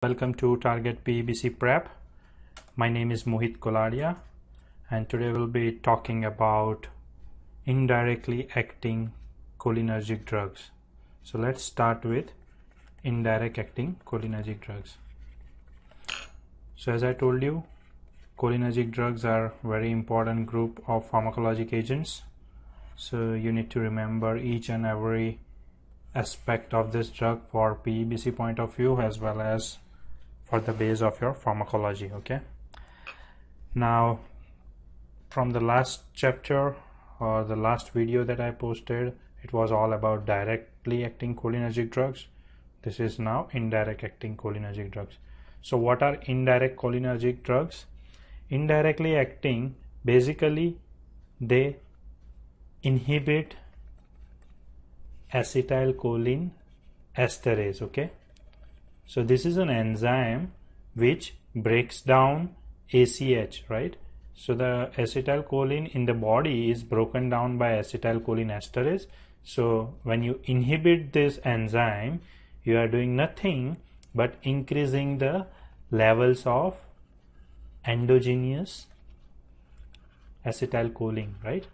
Welcome to Target PEBC Prep. My name is Mohit Koladia and today we'll be talking about indirectly acting cholinergic drugs. So let's start with indirect acting cholinergic drugs. So as I told you, cholinergic drugs are a very important group of pharmacologic agents. So you need to remember each and every aspect of this drug for PEBC point of view as well as for the base of your pharmacology. Okay, now from the last chapter or the last video that I posted, it was all about directly acting cholinergic drugs. This is now indirect acting cholinergic drugs. So what are indirect cholinergic drugs? Indirectly acting, basically they inhibit acetylcholine esterase. Okay, so this is an enzyme which breaks down ACH, right? So the acetylcholine in the body is broken down by acetylcholine esterase. So when you inhibit this enzyme, you are doing nothing but increasing the levels of endogenous acetylcholine, right?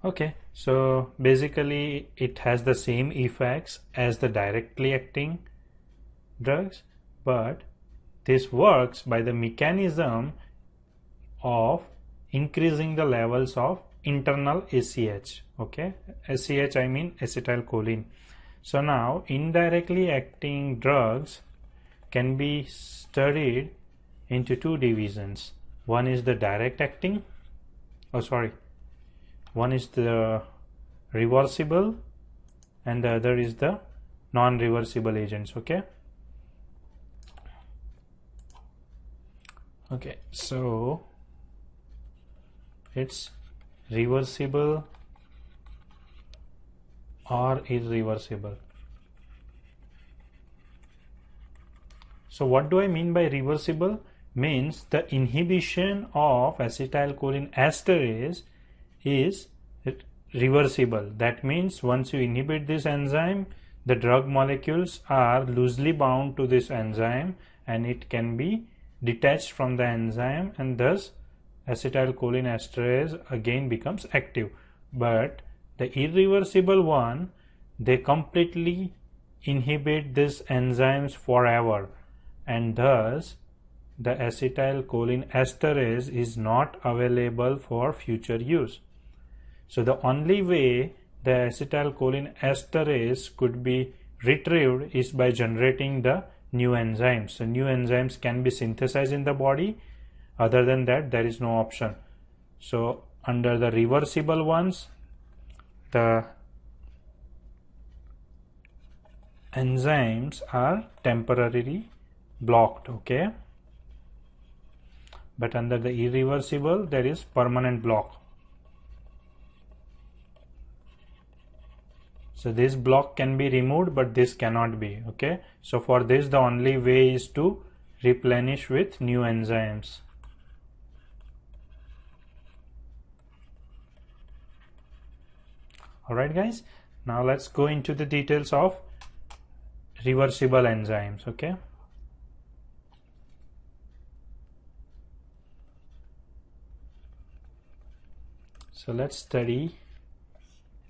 Okay, so basically it has the same effects as the directly acting drugs, but this works by the mechanism of increasing the levels of internal ACH. Okay, ACH I mean acetylcholine. So now indirectly acting drugs can be studied into two divisions. One is the direct acting, one is the reversible and the other is the non-reversible agents. Okay, so it's reversible or irreversible. So what do I mean by reversible? Means the inhibition of acetylcholine esterase is reversible. That means once you inhibit this enzyme, the drug molecules are loosely bound to this enzyme and it can be detached from the enzyme, and thus acetylcholine esterase again becomes active. But the irreversible one, they completely inhibit these enzymes forever, and thus the acetylcholine esterase is not available for future use. So the only way the acetylcholine esterase could be retrieved is by generating the new enzymes. So new enzymes can be synthesized in the body. Other than that, there is no option. So under the reversible ones, the enzymes are temporarily blocked. Okay, but under the irreversible, there is permanent block. So this block can be removed, but this cannot be. Okay, so for this the only way is to replenish with new enzymes. Alright guys, now let's go into the details of reversible enzymes. Okay, so let's study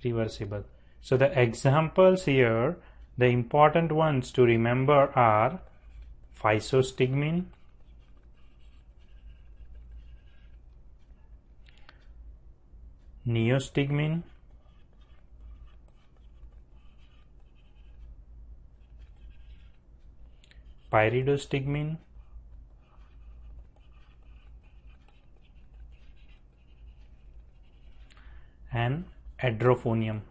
reversible. So the examples here, the important ones to remember are physostigmine, neostigmine, pyridostigmine, and adrophonium.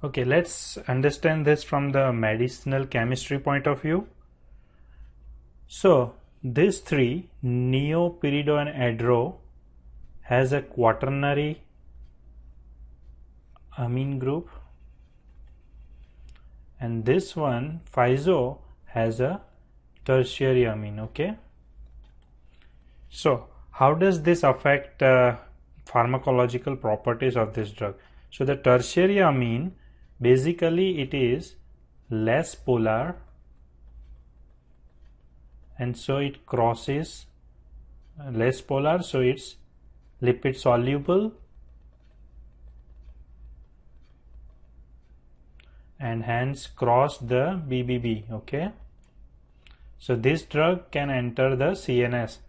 Okay, let's understand this from the medicinal chemistry point of view. So these three, neo, pyrido and adro, has a quaternary amine group, and this one, physo, has a tertiary amine. Okay, so how does this affect pharmacological properties of this drug. So the tertiary amine, basically it is less polar, and so it crosses less polar, so it's lipid soluble and hence cross the BBB. Okay, so this drug can enter the CNS,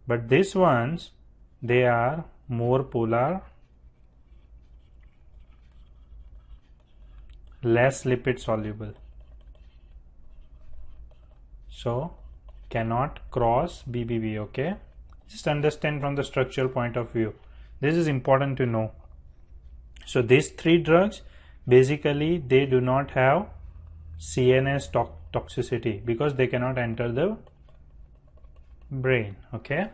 but these ones, they are more polar, less lipid soluble, so cannot cross BBB. Okay, just understand from the structural point of view, this is important to know. So these three drugs, basically they do not have CNS toxicity because they cannot enter the brain. Okay,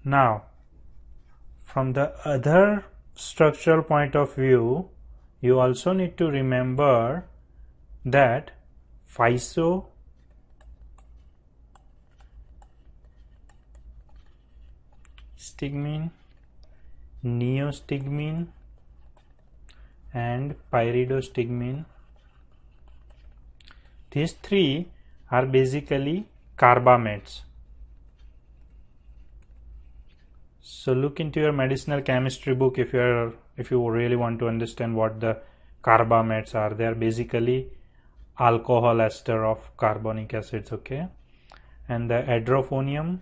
now from the other structural point of view, you also need to remember that physo stigmine, neostigmine and pyridostigmine, these three are basically carbamates. So look into your medicinal chemistry book if you really want to understand what the carbamates are. They are basically alcohol ester of carbonic acids. Okay, and the adrophonium,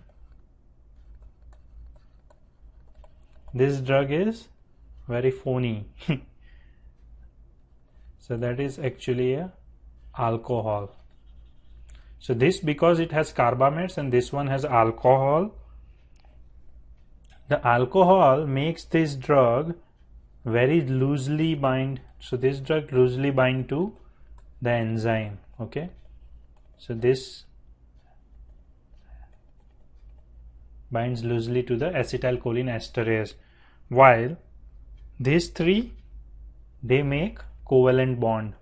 this drug is very phony. So that is actually a alcohol. So this, because it has carbamates and this one has alcohol, the alcohol makes this drug very loosely bind. So this drug loosely bind to the enzyme. Okay, so this binds loosely to the acetylcholine esterase, while these three, they make covalent bond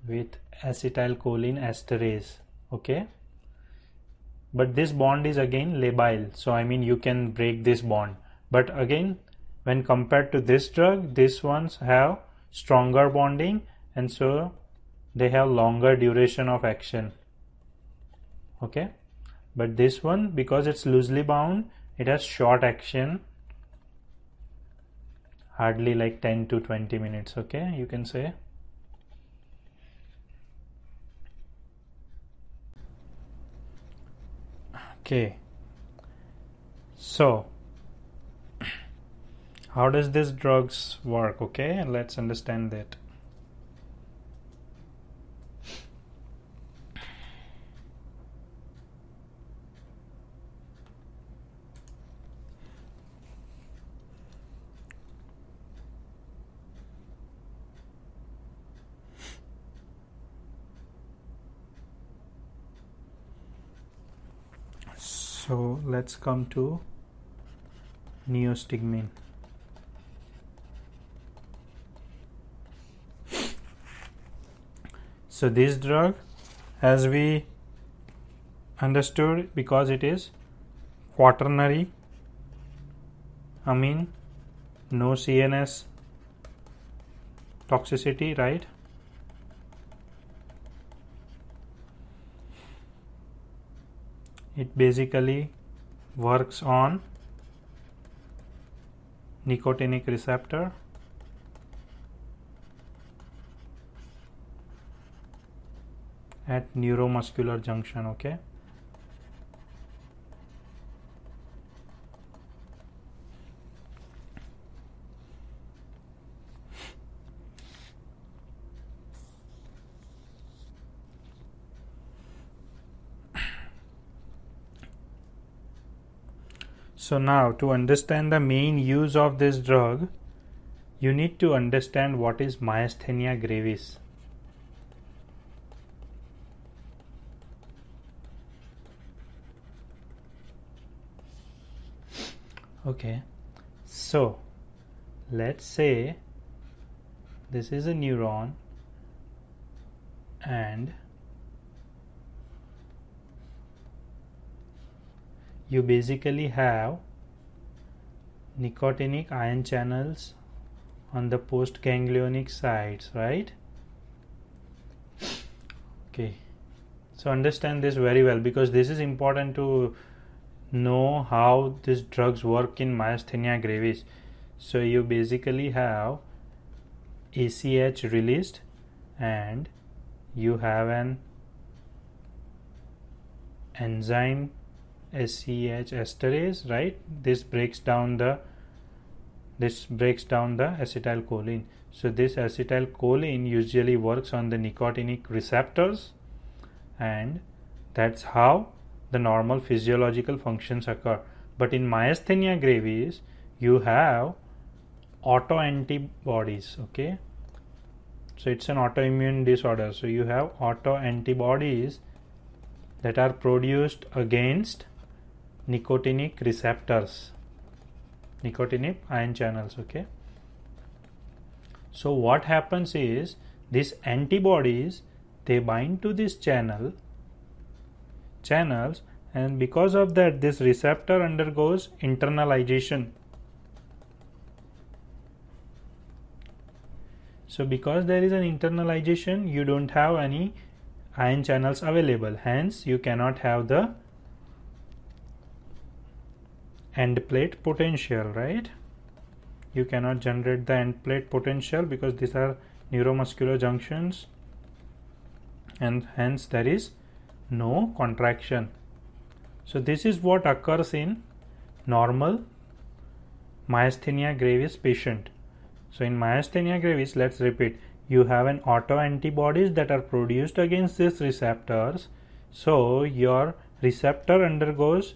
with acetylcholine esterase. Okay, but this bond is again labile, so I mean you can break this bond, but again when compared to this drug, these ones have stronger bonding and so they have longer duration of action. Okay, but this one, because it's loosely bound, it has short action, hardly like 10 to 20 minutes. Okay, you can say. Okay, so how does this drugs work? Okay, let's understand that. So let's come to neostigmine. So this drug, as we understood, because it is quaternary amine, no CNS toxicity, right? It basically works on nicotinic receptor at neuromuscular junction. Okay, so now to understand the main use of this drug, you need to understand what is myasthenia gravis. Okay, so let's say this is a neuron and you basically have nicotinic ion channels on the postganglionic sides, right? Okay, so understand this very well, because this is important to know how these drugs work in myasthenia gravis. So you basically have ACH released and you have an enzyme SEH esterase, right? This breaks down the acetylcholine. So this acetylcholine usually works on the nicotinic receptors, and that's how the normal physiological functions occur. But in myasthenia gravis you have autoantibodies. Okay, so it's an autoimmune disorder, so you have autoantibodies that are produced against nicotinic receptors, nicotinic ion channels. Okay, so what happens is these antibodies, they bind to this channels, and because of that this receptor undergoes internalization. So because there is an internalization, you don't have any ion channels available, hence you cannot have the end plate potential, right? You cannot generate the end plate potential because these are neuromuscular junctions, and hence there is no contraction. So this is what occurs in normal myasthenia gravis patient. So in myasthenia gravis, let's repeat, you have an autoantibodies that are produced against these receptors. So your receptor undergoes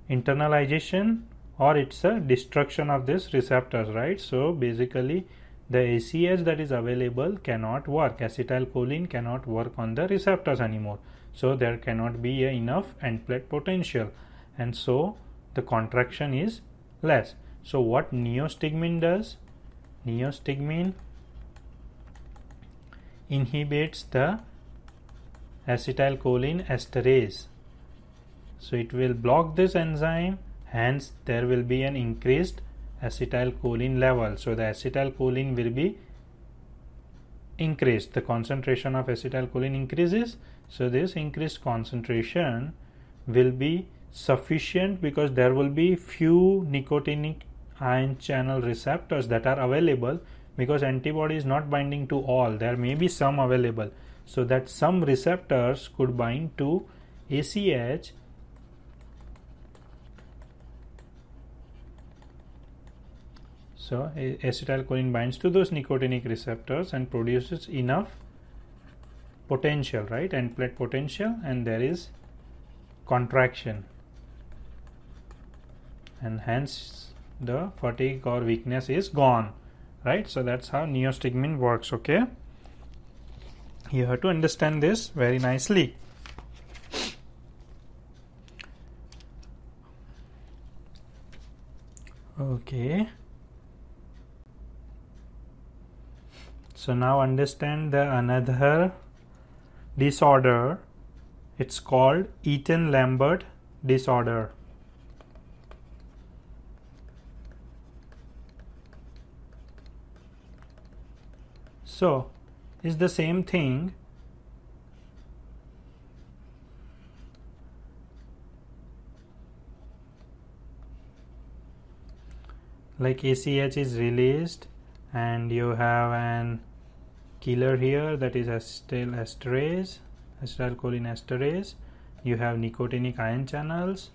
internalization, or it's a destruction of these receptors, right? So basically the ACH that is available cannot work, acetylcholine cannot work on the receptors anymore, so there cannot be enough end plate potential, and so the contraction is less. So what neostigmine does? Neostigmine inhibits the acetylcholine esterase, so it will block this enzyme, hence there will be an increased acetylcholine level. So the acetylcholine will be increased, the concentration of acetylcholine increases, so this increased concentration will be sufficient because there will be few nicotinic ion channel receptors that are available, because antibody is not binding to all, there may be some available, so that some receptors could bind to ACH. So acetylcholine binds to those nicotinic receptors and produces enough potential, right, end plate potential, and there is contraction, and hence the fatigue or weakness is gone, right? So that's how neostigmine works. Okay, you have to understand this very nicely. Okay, so now understand the another disorder. It's called Eaton-Lambert disorder. So it's the same thing. Like ACH is released and you have an killer here, that is acetylcholine esterase. You have nicotinic ion channels.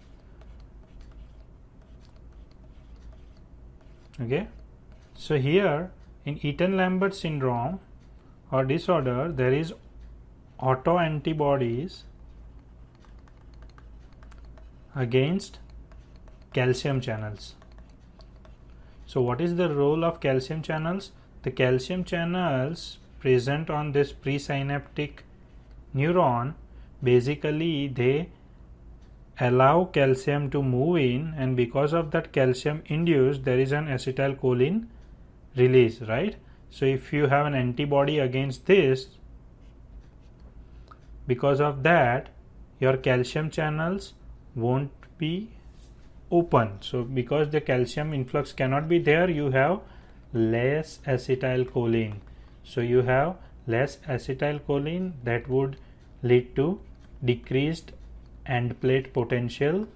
Okay, so here in Eaton-Lambert syndrome or disorder, there is autoantibodies against calcium channels. So what is the role of calcium channels? The calcium channels present on this presynaptic neuron, basically they allow calcium to move in, and because of that calcium induced, there is an acetylcholine release, right? So if you have an antibody against this, because of that your calcium channels won't be open. So because the calcium influx cannot be there, you have less acetylcholine. So you have less acetylcholine, that would lead to decreased end plate potential,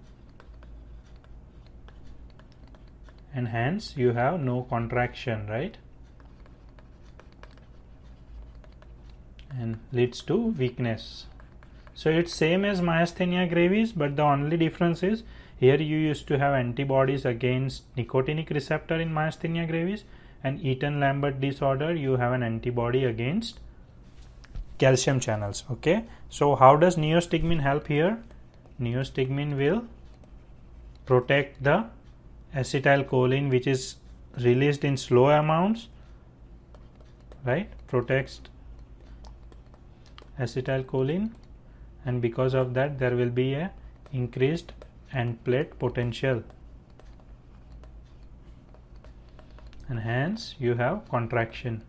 and hence you have no contraction, right? And leads to weakness. So it's same as myasthenia gravis, but the only difference is here you used to have antibodies against nicotinic receptor in myasthenia gravis, and Eaton-Lambert disorder you have an antibody against calcium channels. Okay, so how does neostigmine help here? Neostigmine will protect the acetylcholine, which is released in slow amounts, right? Protects acetylcholine, and because of that there will be a increased end plate potential, and hence you have contraction,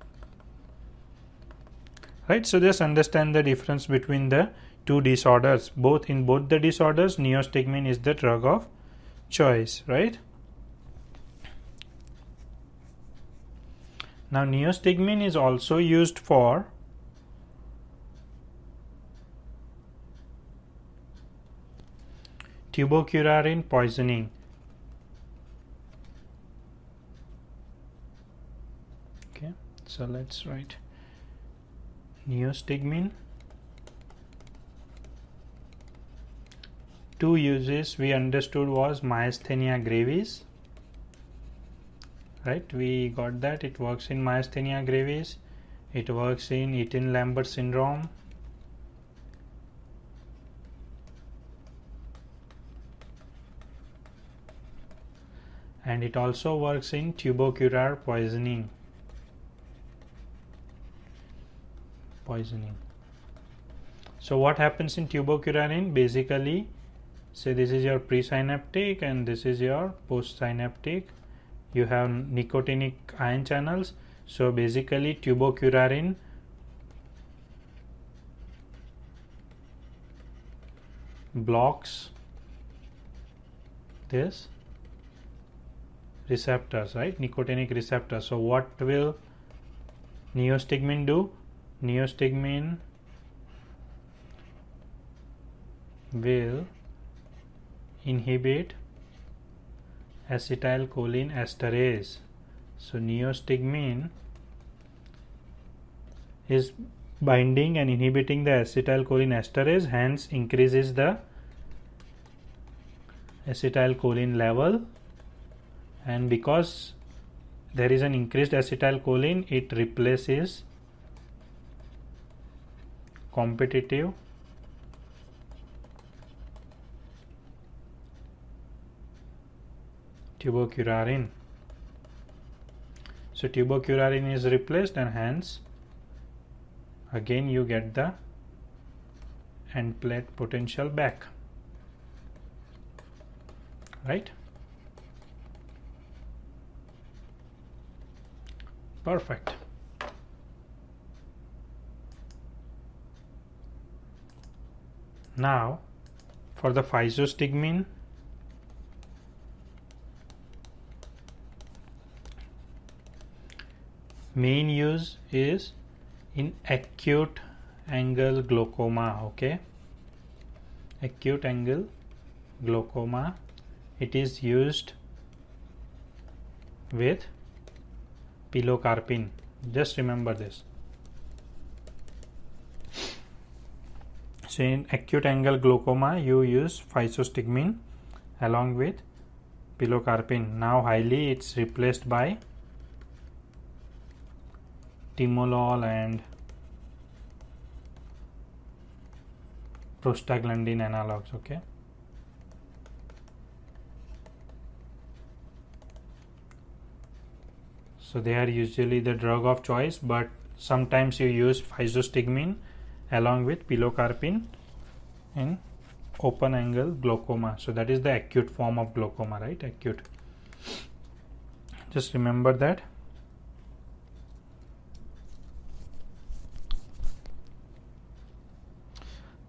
right? So just understand the difference between the two disorders. In both the disorders, neostigmine is the drug of choice, right? Now neostigmine is also used for tuberculin poisoning. Okay, so let's write neostigmine. Two uses we understood was myasthenia gravis, right? We got that it works in myasthenia gravis, it works in Eaton-Lambert syndrome, and it also works in tubercular poisoning. So what happens in tuberculin? Basically, say this is your presynaptic and this is your postsynaptic. You have nicotinic ion channels. So basically tuberculin blocks this receptors, right? Nicotinic receptors. So what will neostigmine do? Neostigmine will inhibit acetylcholine esterase. So neostigmine is binding and inhibiting the acetylcholine esterase, hence increases the acetylcholine level, and because there is an increased acetylcholine, it replaces competitive tuberculin. So tuberculin is replaced, and hence again you get the end plate potential back, right? Perfect. Now for the physostigmine, main use is in acute angle glaucoma. Okay, acute angle glaucoma, it is used with pilocarpine. Just remember this. So in acute angle glaucoma you use physostigmine along with pilocarpine. Now highly it's replaced by timolol and prostaglandin analogs. Okay, so they are usually the drug of choice, but sometimes you use physostigmine along with pilocarpine in open angle glaucoma. So that is the acute form of glaucoma, right? Acute. Just remember that.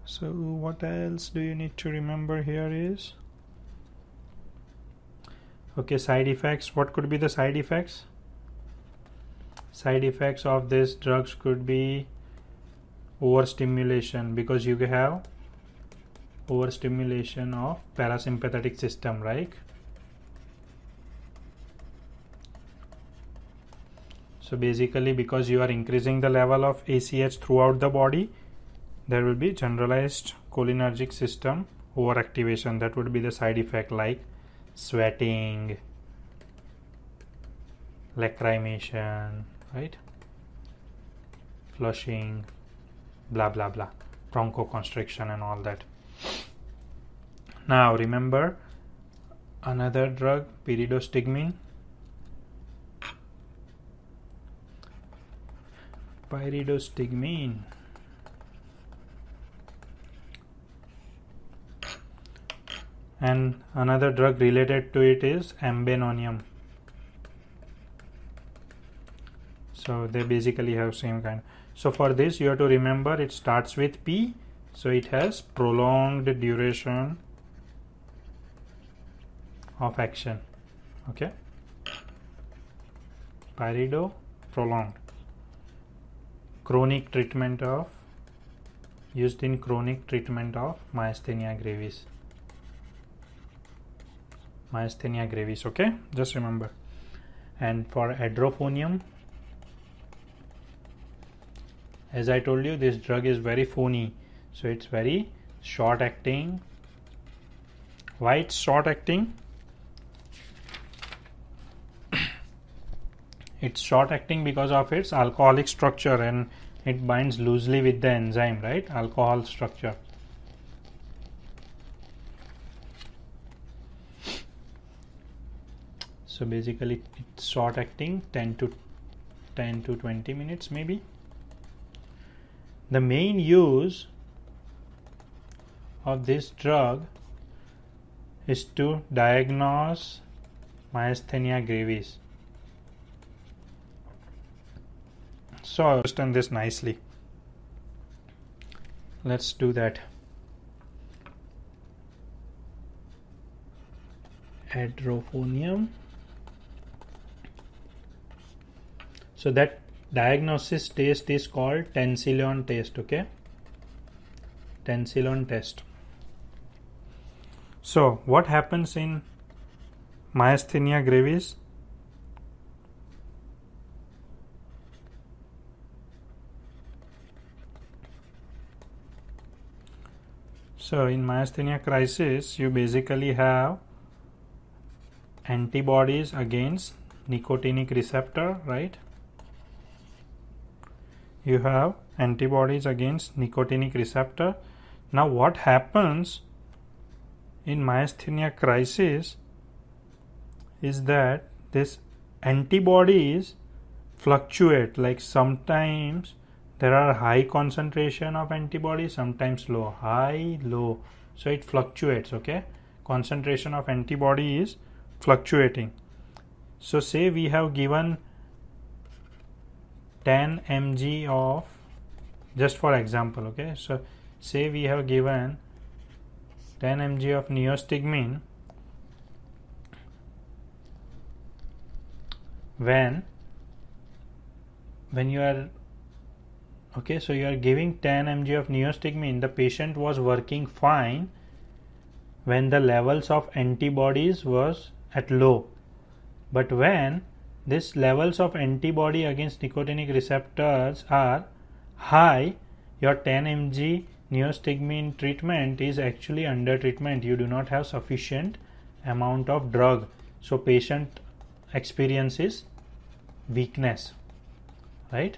So what else do you need to remember here is Okay, side effects. What could be the side effects? Side effects of these drugs could be overstimulation, because you have overstimulation of parasympathetic system, right? So basically, because you are increasing the level of ACH throughout the body, there will be generalized cholinergic system overactivation. That would be the side effect, like sweating, lacrimation, right? Flushing, blah blah blah, bronchoconstriction and all that. Now remember another drug, pyridostigmine. Pyridostigmine. And another drug related to it is ambenonium. So they basically have same kind. So for this you have to remember it starts with P, so it has prolonged duration of action. Okay, pyrido, prolonged. Chronic treatment of, used in chronic treatment of myasthenia gravis. Myasthenia gravis, okay, just remember. And for adrophonium, as I told you, this drug is very phony, so it's very short acting. Why it's short acting? It's short acting because of its alcoholic structure, and it binds loosely with the enzyme, right? Alcohol structure. So basically it's short acting, 10 to 20 minutes maybe. The main use of this drug is to diagnose myasthenia gravis. So understand this nicely. Let's do that. Adrophonium. So that diagnosis test is called Tensilon test. Okay, Tensilon test. So what happens in myasthenia gravis? So in myasthenia crisis, you basically have antibodies against nicotinic receptor, right? You have antibodies against nicotinic receptor. Now what happens in myasthenia crisis is that this antibodies fluctuate, like sometimes there are high concentration of antibodies, sometimes low, high, low, so it fluctuates. Okay, concentration of antibody is fluctuating. So say we have given 10 mg of, just for example, okay, so say we have given 10 mg of neostigmine when you are, okay, so you are giving 10 mg of neostigmine, the patient was working fine when the levels of antibodies was at low, but when these levels of antibody against nicotinic receptors are high, your 10 mg neostigmine treatment is actually under treatment. You do not have sufficient amount of drug, so patient experiences weakness, right?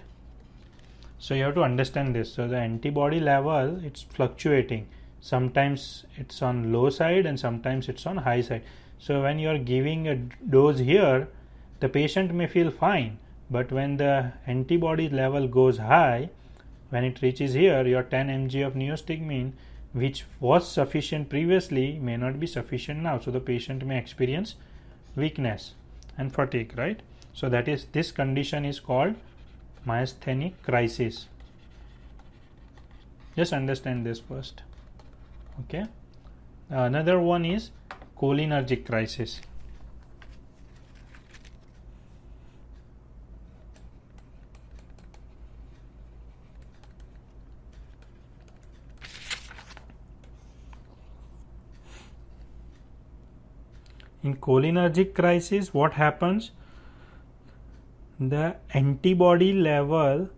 So you have to understand this. So the antibody level, it's fluctuating, sometimes it's on low side and sometimes it's on high side. So when you are giving a dose here, the patient may feel fine, but when the antibody level goes high, when it reaches here, your 10 mg of neostigmine, which was sufficient previously, may not be sufficient now, so the patient may experience weakness and fatigue, right? So that is, this condition is called myasthenic crisis. Just understand this first. Okay, another one is cholinergic crisis. in cholinergic crisis, what happens? The antibody level,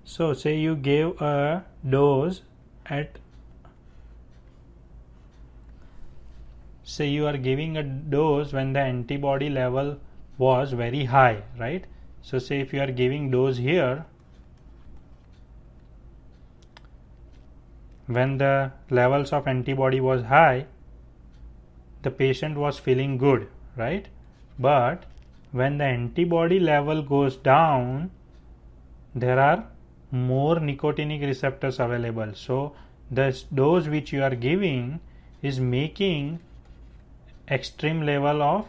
so say you gave a dose at, say you are giving a dose when the antibody level was very high, right? So say if you are giving dose here when the levels of antibody was high, the patient was feeling good, right? But when the antibody level goes down, there are more nicotinic receptors available. So the dose which you are giving is making extreme level of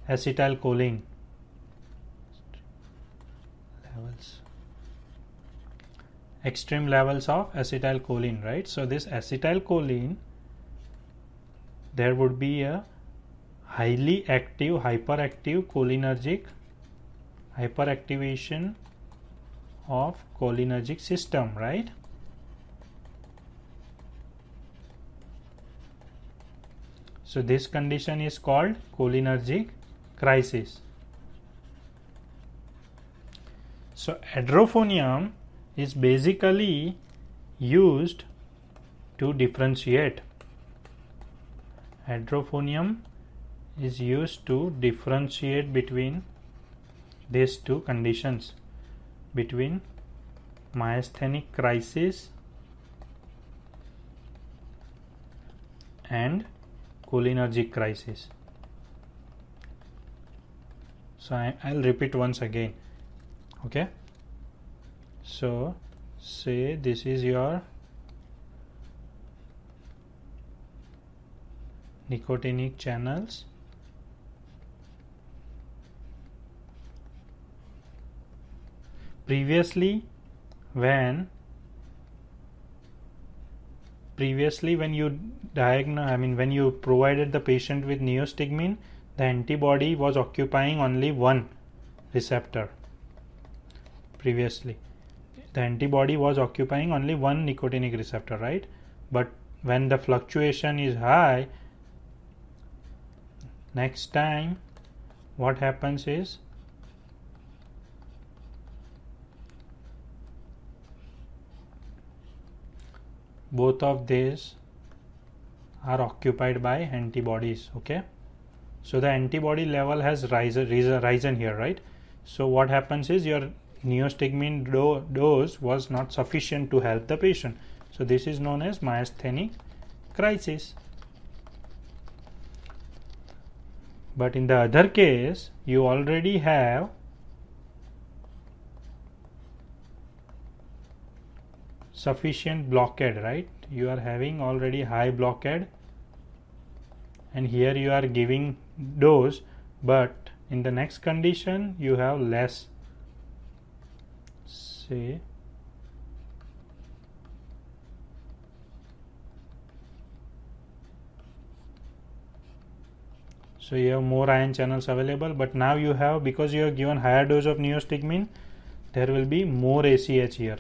acetylcholine levels, extreme levels of acetylcholine, right? So this acetylcholine, there would be a highly active hyperactive cholinergic, hyperactivation of cholinergic system, right? So this condition is called cholinergic crisis. So adrophonium is basically used to differentiate. Adrophonium is used to differentiate between these two conditions, between myasthenic crisis and cholinergic crisis. So I'll repeat once again. Okay, so say this is your nicotinic channels, previously when you when you provided the patient with neostigmine, the antibody was occupying only one receptor. Previously the antibody was occupying only one nicotinic receptor, right? But when the fluctuation is high, next time what happens is both of these are occupied by antibodies. Okay, so the antibody level has risen here, right? So what happens is your neostigmine dose was not sufficient to help the patient. So this is known as myasthenic crisis. But in the other case, you already have sufficient blockade, right? You are having already high blockade, and here you are giving dose, but in the next condition you have less, say so you have more ion channels available, but now you have, because you have given higher dose of neostigmine, there will be more ACH here.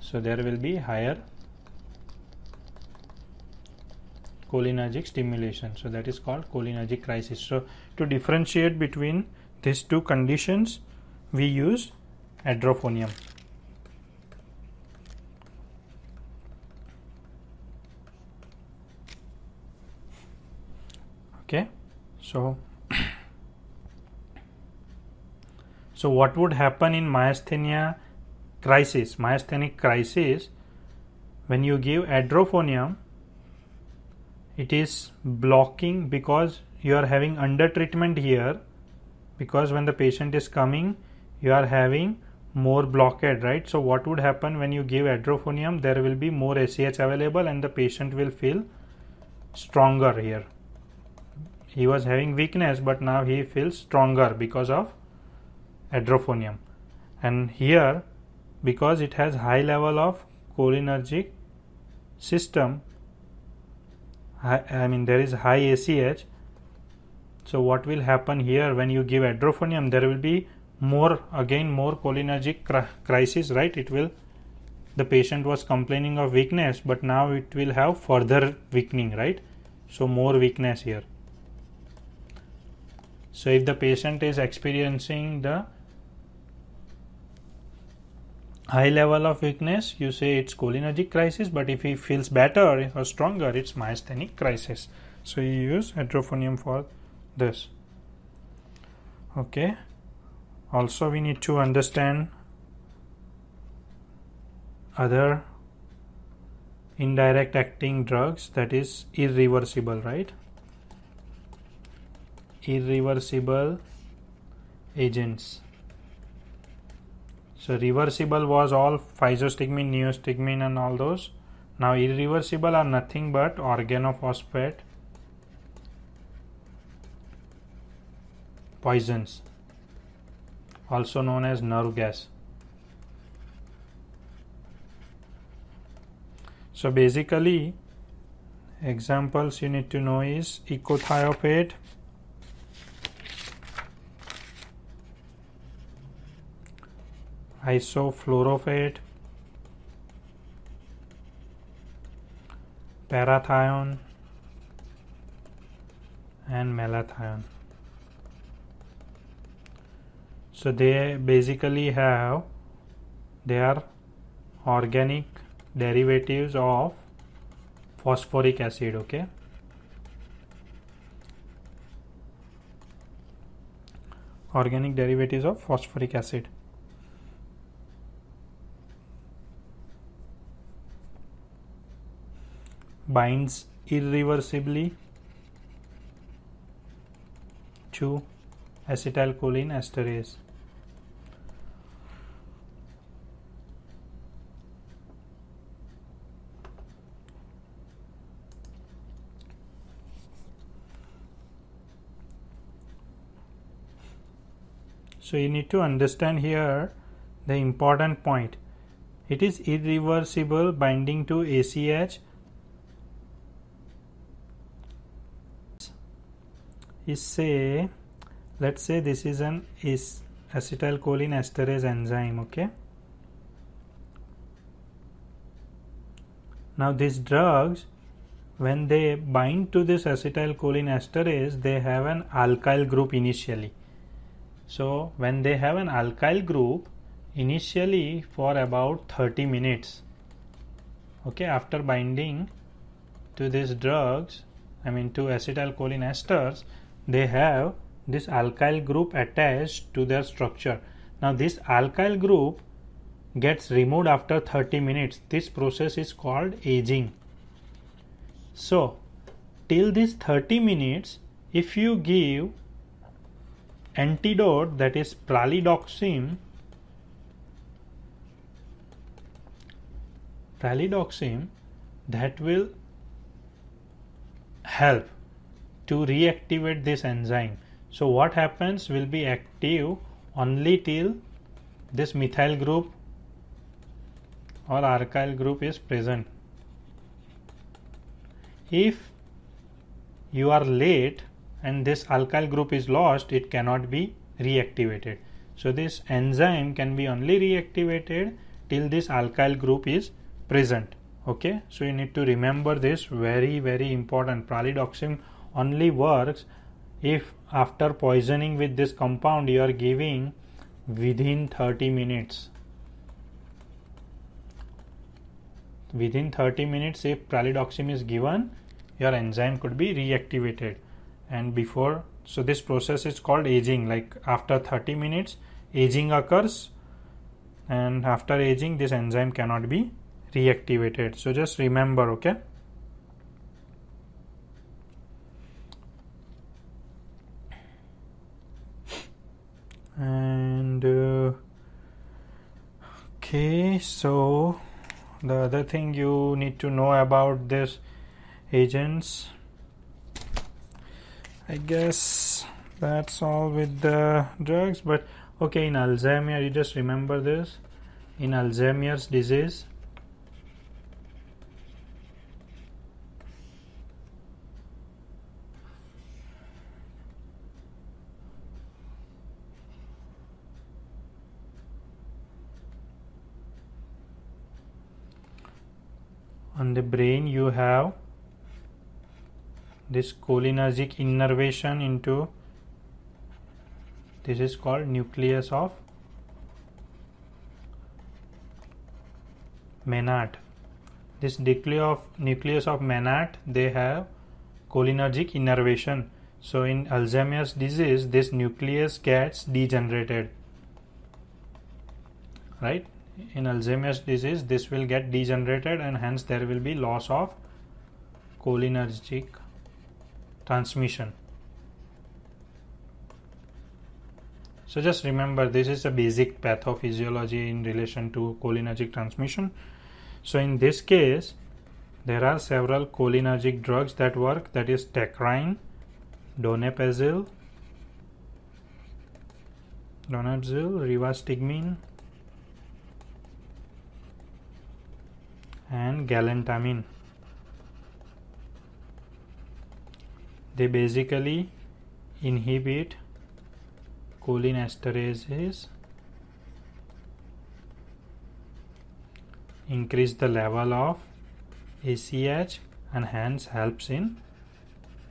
So there will be higher cholinergic stimulation. So that is called cholinergic crisis. So to differentiate between these two conditions, we use adrophonium. Okay, so what would happen in myasthenic crisis, when you give adrophonium, it is blocking, because you are having under treatment here, because when the patient is coming you are having more blockade, right? So what would happen when you give adrophonium? There will be more ACH available and the patient will feel stronger here. He was having weakness, but now he feels stronger because of adrophonium. And here, because it has high level of cholinergic system, there is high ACH. So what will happen here when you give adrophonium? There will be more cholinergic crisis, right? It will the patient was complaining of weakness, but now it will have further weakening, right? So more weakness here. So if the patient is experiencing the high level of weakness, you say it's cholinergic crisis, but if he feels better or stronger, it's myasthenic crisis. So you use hydrophonium for this. Okay. Also we need to understand other indirect acting drugs, that is irreversible, right? Irreversible agents. So reversible was all physostigmine, neostigmine and all those. Now irreversible are nothing but organophosphate poisons, also known as nerve gas. So basically examples you need to know is ecothiopate, isofluorophate, parathion and malathion. So they basically they are organic derivatives of phosphoric acid. Okay, organic derivatives of phosphoric acid. Binds irreversibly to acetylcholinesterase. So you need to understand here the important point. It is irreversible binding to ACH is, say, let's say this is an acetylcholinesterase enzyme. Okay, now these drugs, when they bind to this acetylcholinesterase, they have an alkyl group initially. So when they have an alkyl group initially for about 30 minutes, okay, after binding to these drugs, to acetylcholineesters, they have this alkyl group attached to their structure. Now this alkyl group gets removed after 30 minutes. This process is called aging. So till this 30 minutes, if you give antidote, that is pralidoxim, that will help to reactivate this enzyme. So what happens will be active only till this methyl group or alkyl group is present. If you are late and this alkyl group is lost, it cannot be reactivated. So this enzyme can be only reactivated till this alkyl group is present. Okay, so you need to remember this, very very important. Pralidoxim only works if after poisoning with this compound you are giving within 30 minutes. Within 30 minutes, if pralidoxim is given, your enzyme could be reactivated. And before, so this process is called aging. Like after 30 minutes aging occurs, and after aging this enzyme cannot be reactivated. So just remember. Okay, and okay, so the other thing you need to know about this agents, I guess that's all with the drugs. But okay, in Alzheimer, you just remember this, in Alzheimer's disease, On the brain you have this cholinergic innervation into, this is called nucleus of Maynard. This nucleus of Maynard, they have cholinergic innervation. So in Alzheimer's disease, this nucleus gets degenerated, right? In Alzheimer's disease, this will get degenerated and hence there will be loss of cholinergic transmission. So just remember, this is a basic pathophysiology in relation to cholinergic transmission. So in this case, there are several cholinergic drugs that work, that is tecrine, donepezil, rivastigmine, and galantamine. They basically inhibit cholinesterases, increase the level of ACH, and hence helps in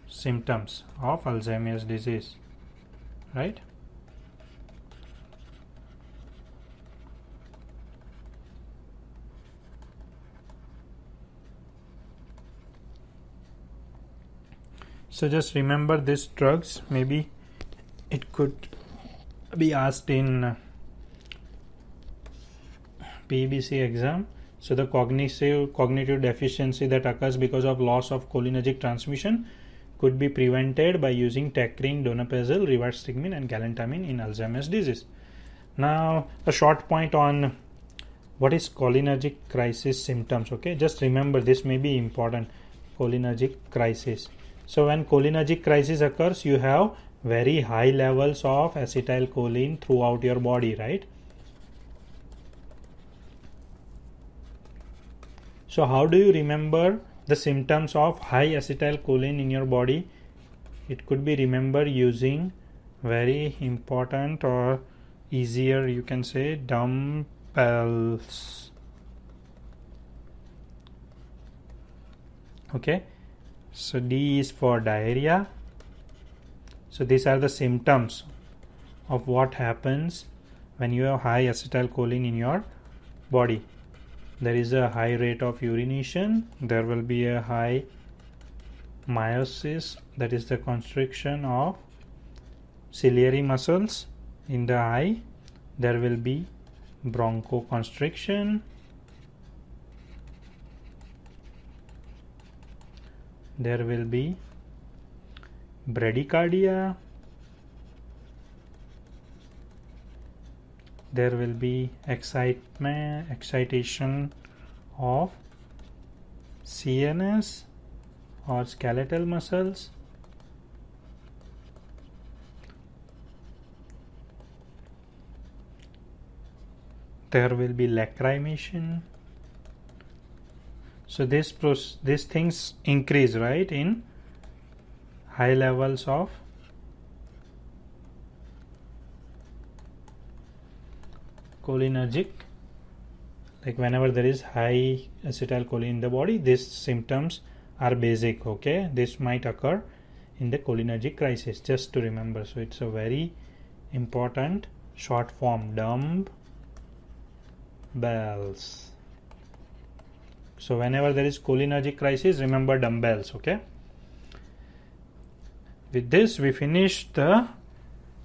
symptoms of Alzheimer's disease, right? So just remember these drugs. Maybe it could be asked in PEBC exam. So the cognitive deficiency that occurs because of loss of cholinergic transmission could be prevented by using tecrine, donepezil, rivastigmine, and galantamine in Alzheimer's disease. Now a short point on what is cholinergic crisis symptoms. Okay, just remember, this may be important. Cholinergic crisis. So when cholinergic crisis occurs, you have very high levels of acetylcholine throughout your body, right? So how do you remember the symptoms of high acetylcholine in your body? It could be remembered using very important, or easier you can say, dumbbells. Okay, so D is for diarrhea. So these are the symptoms of what happens when you have high acetylcholine in your body. There is a high rate of urination. There will be a high meiosis, that is the constriction of ciliary muscles in the eye. There will be bronchoconstriction. There will be bradycardia. There will be excitation of CNS or skeletal muscles. There will be lacrimation. So these things increase, right, in high levels of cholinergic. Like whenever there is high acetylcholine in the body, these symptoms are basic. Okay, this might occur in the cholinergic crisis, just to remember. So it's a very important short form, dumbbells. So whenever there is cholinergic crisis, remember dumbbells. Okay, with this we finish the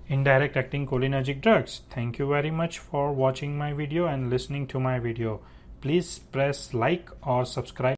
indirect acting cholinergic drugs. Thank you very much for watching my video and listening to my video. Please press like or subscribe.